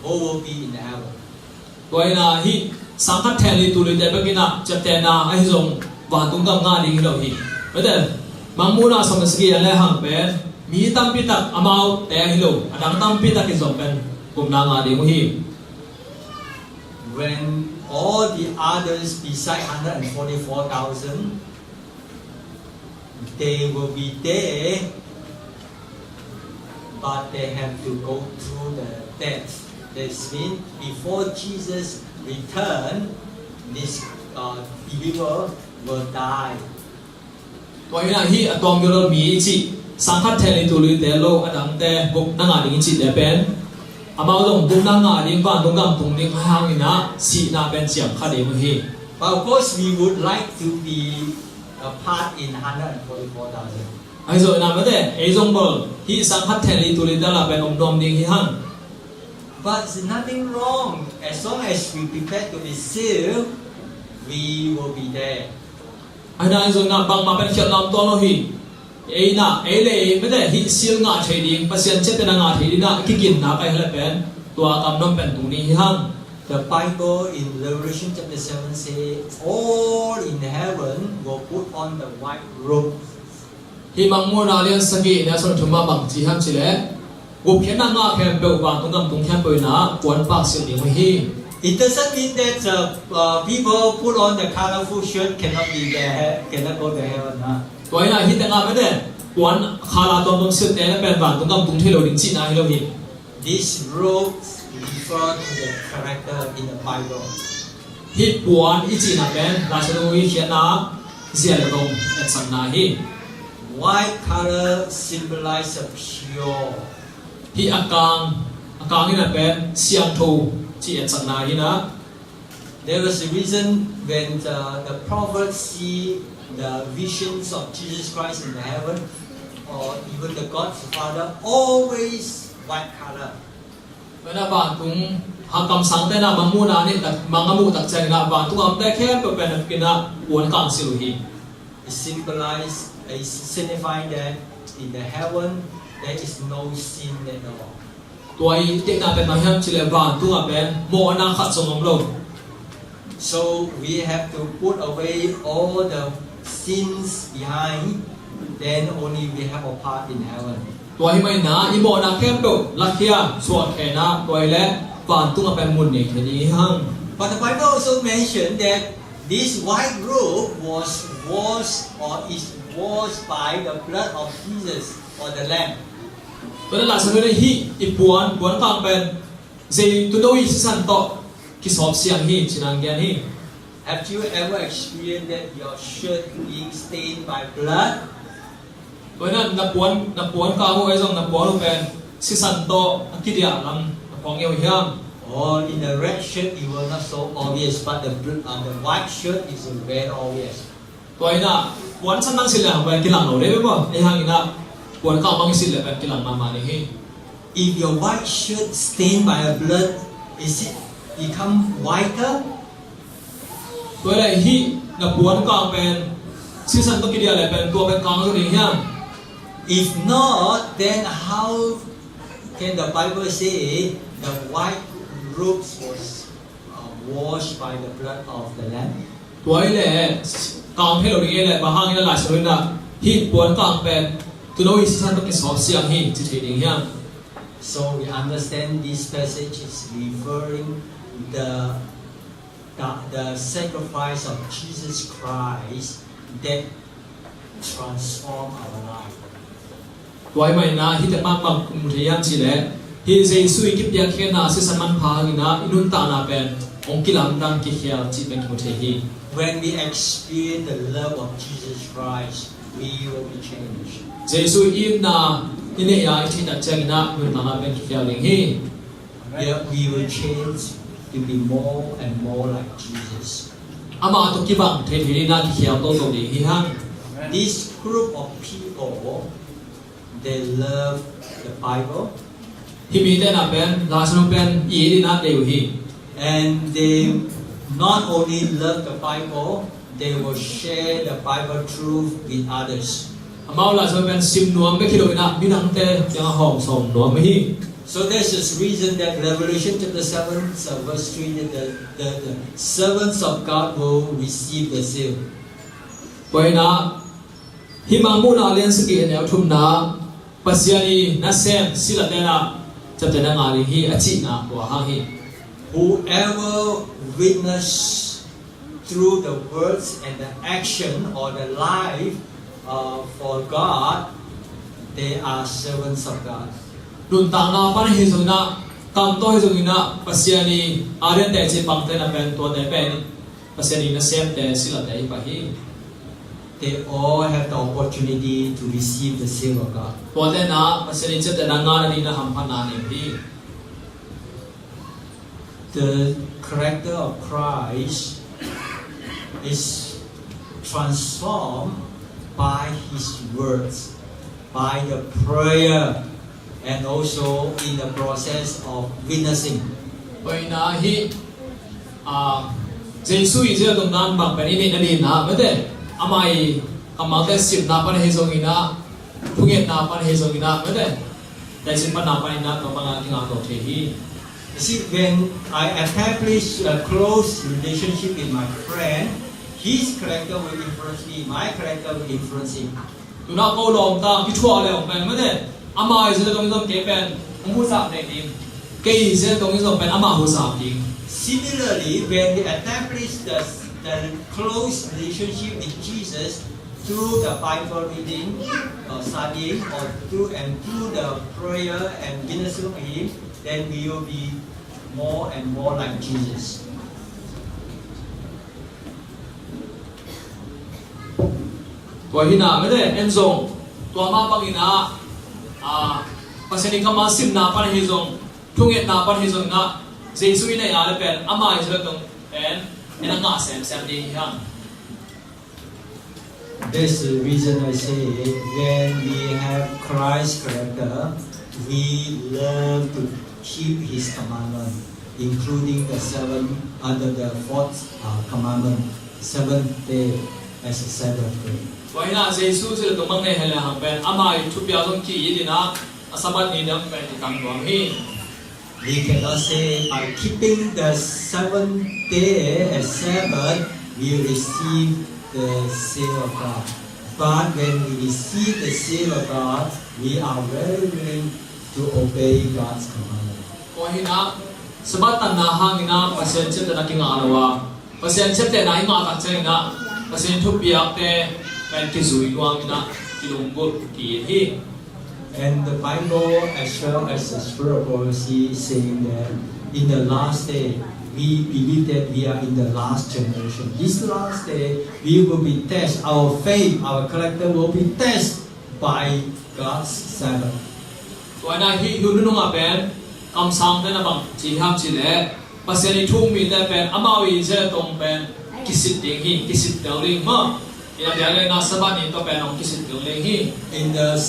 S2: who will be in heaven.
S3: Vậy là hi sáng cắt thèn đi tụi tên cái nào chập tên là ai dùng và tung cầm ngã đi đâu hi. Vậy thì mang mua nào xong cái này hàng bên mi tam pi tak amau te hello adang tam pi tak ki zong pen kum na nga di mo hi.
S2: When all the others beside 144,000, they will be there, but they have to go through the death. This means before Jesus return, this believer will die.
S3: Vậy là hi atom yo mi chi sang khat thèn tu lu te lo adang te buk na nga ding chi te pen amao long buk na nga ding van tung gam tung ding hang ina si na pen chiang kha de mo hi.
S2: But of course, we would like to be a part in 144,000.
S3: Ai rồi na ma te ei jong bol hi sang khat thèn tu lu te la pen om dom ding hi hang.
S2: But there's nothing wrong as long as we prepare to be sealed, we will be there.
S3: Ai na rồi na bang ma pen khiat lam to lo hi. Ei na ei le me te hi sil nga thei ding pasien che te na nga thei na ki kin na kai hle pen tua kam nom pen tu ni hi hang.
S2: The Bible in Revelation chapter 7 says, all in heaven will put on the white robe.
S3: Hi mang mo na lian sagi na son thuma bang chi ham chi le gu phian na nga phem pe wa tung gam tung khan poi na kwan pak sil ding hi.
S2: It doesn't mean that people put on the colorful shirt cannot be there, cannot go to heaven.
S3: Vậy là hi tanga me de kwan khala tom tom sil te na pen wa tung gam tung thelo ding chi na hi lo hi.
S2: These robes refer to the character in the Bible.
S3: Hi kwan i chi na pen la sa lo hi khian na zia le rong et sang na hi.
S2: White color symbolizes pure.
S3: Hi akang ni na pen siang tho chi et sang na hi na.
S2: There was a reason when the prophets see the visions of Jesus Christ in the heaven, or even the God Father, always white color.
S3: Vậy là bạn cũng hàng cầm sáng tên là mang mua na ni tak mang mu tak chang na bạn cũng am te khem pe pen kin na uan kang silu hi.
S2: It signifying that in the heaven there is no sin at all.
S3: Tuai te na pen ma hiam chi le van tu a pen mo na khat song om lo.
S2: So we have to put away all the sins behind, then only we have a part in heaven.
S3: Tuai mai na i mo na khem do la khia suat khe na tuai le van tu a pen mun ni khe ni hang.
S2: But the Bible also mentioned that this white robe was washed or is washed by the blood of Jesus or the Lamb.
S3: Vậy là sao đây hi i buan kang pen zai tu do i san to ki sop siang hi chinang gian hi.
S2: Have you ever experienced that your shirt being stained by blood?
S3: Vậy là na buan ka ho ai jong na buan pen si san to ki dia lam pong yeu hiam.
S2: Or in the red shirt, it was not so obvious, but the white shirt is very obvious.
S3: ตัวน่ะวันฉันนั่งสิเลยไปกินหลังเราได้ไหมบ่ไอ้ห่างอีน่ะวันข้าวมังสิเลยไปกินหลังมานี่
S2: If your white shirt stained by a blood, is it become whiter?
S3: ตัวอะไรที่นับวันกลางเป็นซีซันต้องกินอะไรเป็นตัวเป็นกลางตัวนี้ฮะ
S2: If not, then how can the Bible say the white robes was washed by the blood of the Lamb?
S3: ตัวไอ้แหละกลางให้เราดีแหละบางครั้งนี่หลายส่วนนะที่ปวนกลางเป็นตัวน้อยซีซันต้องกินสอบเสียงที่จิตใจดีฮะ
S2: So we understand this passage is referring the sacrifice of Jesus Christ that transform our life.
S3: ตัวไอ้ไม่นะที่แต่มากบางมุทยันสิแหละที่เจสุยกิบยาเขียนนะซีซันมันพากินะอินุนตานาเป็นองค์กิลัมดังกิเขียจิตเป็นมุทยี
S2: When we experience the love of Jesus Christ, we will be changed.
S3: เจสุยอินนะที่เนี่ยยาที่ตัดเจงนะอินุนตานาเป็นกิเขียลิงฮี
S2: We will change to be more and more like Jesus.
S3: อามาตุกิบังเททีน่ากิเขียโตโตดีฮีฮัง
S2: This group of people, they love the Bible
S3: ที่มีแต่น่ะเป็นลาสนุเป็นอีดีน่าเดียวฮี
S2: and they not only love the Bible, they will share the Bible truth with others.
S3: อามาลาสนุเป็นซิมนวมไม่คิดว่าน่ะมีนังเตยังหอมส่งนวมไม่ฮี
S2: So there's this reason that Revelation chapter 7 verse 3 that the servants of God will receive the seal.
S3: ไว้นะฮิมามูนาเลียนสกีแนวทุ่มนาปัสยานีนัเซมสิลาเตนะจะเป็นงานฮีอจินะว่าฮังฮี
S2: Whoever witness through the words and the action or the life for God, they are servants of God.
S3: รุนต่างนาปันฮิซุนะกำโตฮิซุนะปัสยานีอาเรียนแต่จีบังเตนะเป็นตัวแต่เป็นปัสยานีนัเซมแต่สิลาเตปะฮี
S2: They all have the opportunity to receive the seal of God.
S3: ตัวแต่นะปัสยานีจะแต่งานนี้นะฮัมพันนานีฮี
S2: The character of Christ is transformed by His words, by the prayer, and also in the process of witnessing.
S3: ไว้นะฮีเจสุยเจตรงนั้นบังเป็นนี่นั่นนี่นะไม่ได้อามาอีกำมังแต่สิบนาปันเฮซงอินะทุกอย่างนาปันเฮซงอินะไม่ได้แต่สิบปันนาปันอินะตัวปังงานที่งานตัวเทฮี
S2: You see, when I establish a close relationship with my friend, his character will influence me, my character will influence him.
S3: ดูน่าโกลอมตามที่ชั่วอะไรของเป็นไม่ได้อามาอีเจตรงนี้ต้องเก็บเป็นองค์ผู้สาบในทีมเกย์เจตรงนี้ต้องเป็นอามาผู้สาบจริง
S2: Similarly, when we establish the close relationship with Jesus through the Bible reading or studying or through the prayer and witnessing of Him, then we will be more and more like Jesus.
S3: ตัวหินาไม่ได้เอ็นซงตัวมาปังหินาภาษานี้คำว่าสิบนาปันฮิซงทุ่งเอ็ดนาปันฮิซงนะเจสุยในอาเลเป็นอามาอิสระตรงเป็นนักงาเซมดีฮัง
S2: That's the reason I say when we have Christ's character, we learn to keep His commandment, including the fourth commandment, seventh day as a Sabbath day.
S3: ตัวหินาเจสุยตรงมังในเฮลังเป็นอามาอิทุบยาตรงขี้ยีดีนะสมบัตินี้ดังเป็นที่กังวลฮี
S2: We cannot say by keeping the seventh day as Sabbath, we receive the seal of God. But when we receive the seal of God, we are very willing to obey God's commandment.
S3: ตัวหินาสมบัติตันนาฮังหินาภาษาเจ็ดแต่นักกิงอาลวะภาษาเจ็ดแต่นายงาตักเจนะภาษาทุบยาแต่เป็นกิจุยกวางหินากิลุงบุตรกี่ฮี
S2: And the Bible, as well as the Spirit of prophecy, saying that in the last day, we believe that we are in the last generation. This last day, we will be tested. Our faith, our character will be tested by God's Sabbath.
S3: ตัวนายฮียูนุ่งอาเป็นคำสั่งแต่นะบังจีฮับจีเล่ภาษาในทุ่งมีแต่เป็นอามาวิเจตรงเป็นกิสิตเดียงฮีกิสิตเดาลิงมา inabiagay na sabat ni to penong kisit yung lehi.
S2: In the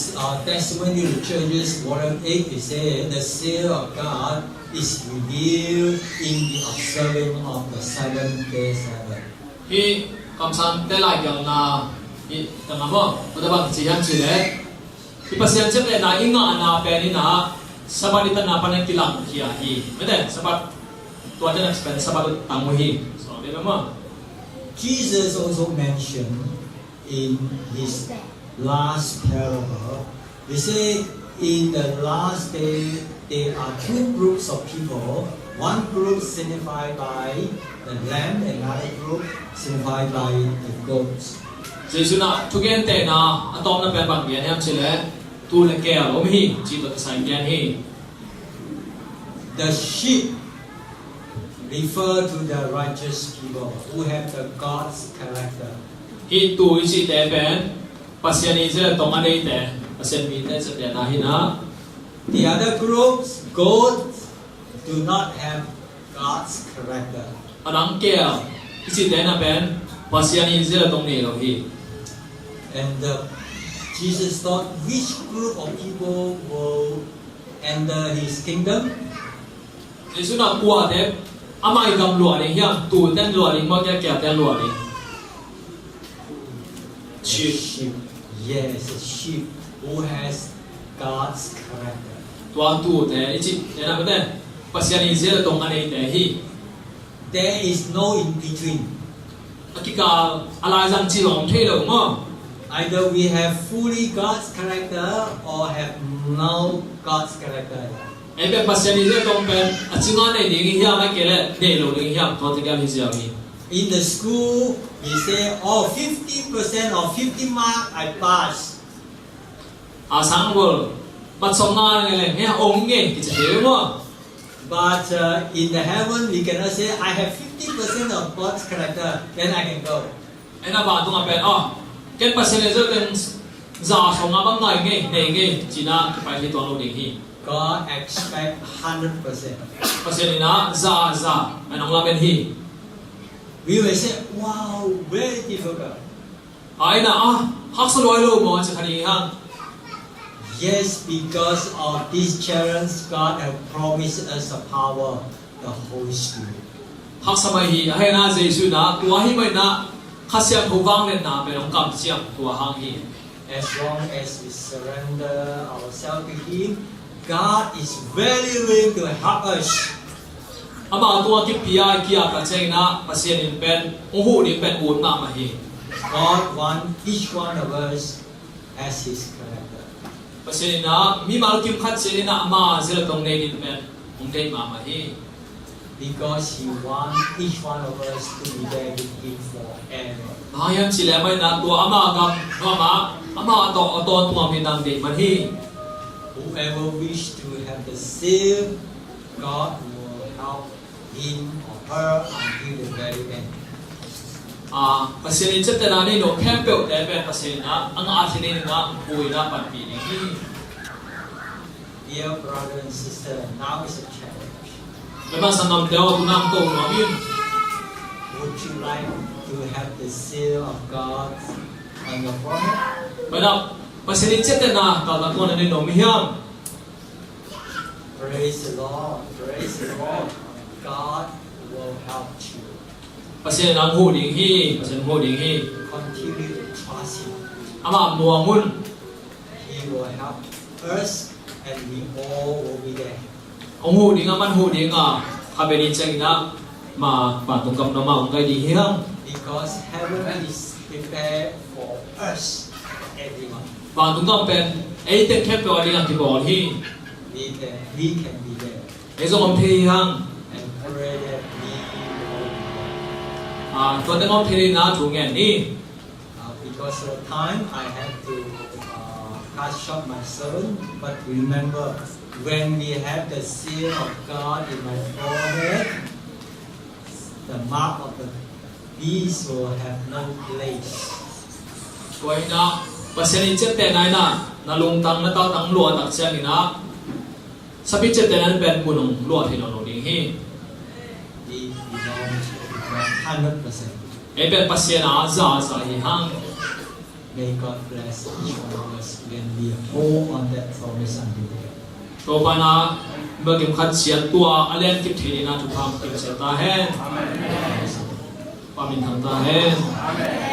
S2: testimony of the churches, Volume 8, it says the seal of God is revealed in the observing of the 7-day Sabbath.
S3: Hi kamsan telay yang na hi tangamo udaban siyan sile. Ipasiyan sile na inga na peni na sabat ita na panay kilang hiya hi. Mede sabat tuwa na spend sabat tamuhi. So di ba mo?
S2: Jesus also mentioned in his last parable, he said in the last day there are two groups of people. One group signified by the lamb, another group signified by the goats.
S3: Jesu na tugente na atom na penbang bian yam sile tu le ke om hi chi to sai bian hi.
S2: The sheep refer to the righteous people who have the God's character.
S3: Hi tu chi te ben pasien ni sile tong anei te pasien mi te se na hi na.
S2: The other groups, goats, do not have God's character.
S3: Anang ke chi te na ben pasien ni sile tong ni lo hi.
S2: And Jesus thought which group of people will enter his kingdom?
S3: Jesu na kuwa te amai gam lua ni hiam tu ten lua ni mo ke ten lua ni.
S2: Sheep. Yes, a sheep who has God's character.
S3: Tuan tu te chi te na ben pasien ni sile tong anei te hi.
S2: There is no in between.
S3: Akika ala zan chi long thei lo mo.
S2: Either we have fully God's character or have no God's character.
S3: Ebe pasien ni sile tong ben achinga nei ding hiam ma ke le nei lo ding hiam to te gam hi sia mi.
S2: In the school, we say, oh, 50% or 50 mark I pass.
S3: Sang bol bat som na nge le he ong nge ki che mo.
S2: But in the heaven, we cannot say, I have 50% of God's character, then I can go.
S3: Ena ba tu ngapen ken pasien ni sile ten za som na bang ngai nge nei nge chi na ki pai hi to lo ding hi.
S2: God expect 100%.
S3: Pasien ni na za anong la ben hi.
S2: We will say, wow, very difficult.
S3: Ai na hak sa loi lo mo cha khani hang.
S2: Yes, because of these children, God has promised us the power, the Holy Spirit.
S3: Hak sa mai hi ai na Jesu na tua hi mai na khasiam thu wang len na pe long kam siam tua hang hi.
S2: As long as we surrender ourselves to Him, God is very willing to help us.
S3: Ama tua ki pia kia ka cheng na pasien in pen hu ni pen un ma ma hi.
S2: God wants each one of us as His character.
S3: Pasien na mi mal kim khat se ni na ama zela tong nei in pen ong dei ma ma hi.
S2: Because He wants each one of us to be there with Him forever.
S3: Ayam si le mai na tua ama gam ama to tua mi nang dei man hi.
S2: Whoever wish to have the seal, God will help him or her until the very end.
S3: Pasien in chete na ni no campel te pe pasien na ang athini na pui na pan pi ni hi.
S2: Dear brother and sister, now is a challenge.
S3: Memang sanam deo tu nam to no min.
S2: Would you like to have the seal of God on your forehead?
S3: Mana pasien in chete na ta ta ko na ni no mi hiam.
S2: Praise the Lord. Praise the Lord. God will help you.
S3: Pasien ang hu ding hi, pasien hu ding hi.
S2: Continue to trust Him.
S3: Ama muang mun
S2: He will help us and we all will be there.
S3: ong hu ding man hu ding ka be ni cheng na ma pa tung kam na ma ong kai di hiang.
S2: Because heaven is prepared for us, everyone.
S3: Và chúng ta bên ấy tên khép vào đi làm thì bỏ đi.
S2: We can be there
S3: Ấy do ông thi hăng.
S2: and pray that we will.
S3: Tôi đang ông thi na chủ nghề đi.
S2: Because of time, I have to cut short my sermon. But remember, when we have the seal of God in my forehead, the mark of the beast will have no place.
S3: Vậy na, pasien in chết tên này na lung tăng na tao tăng lúa tắc xem na. Sabi chết tên anh bên bunong lúa thì nó đi hi.
S2: We belong to God 100%.
S3: Ấy bên pasien na za hi hăng.
S2: May God bless each one of us when we hold on that promise until the end.
S3: to bana bagim khat siat tua alen kip thina tu pham kip se ta hen pamin tham ta hen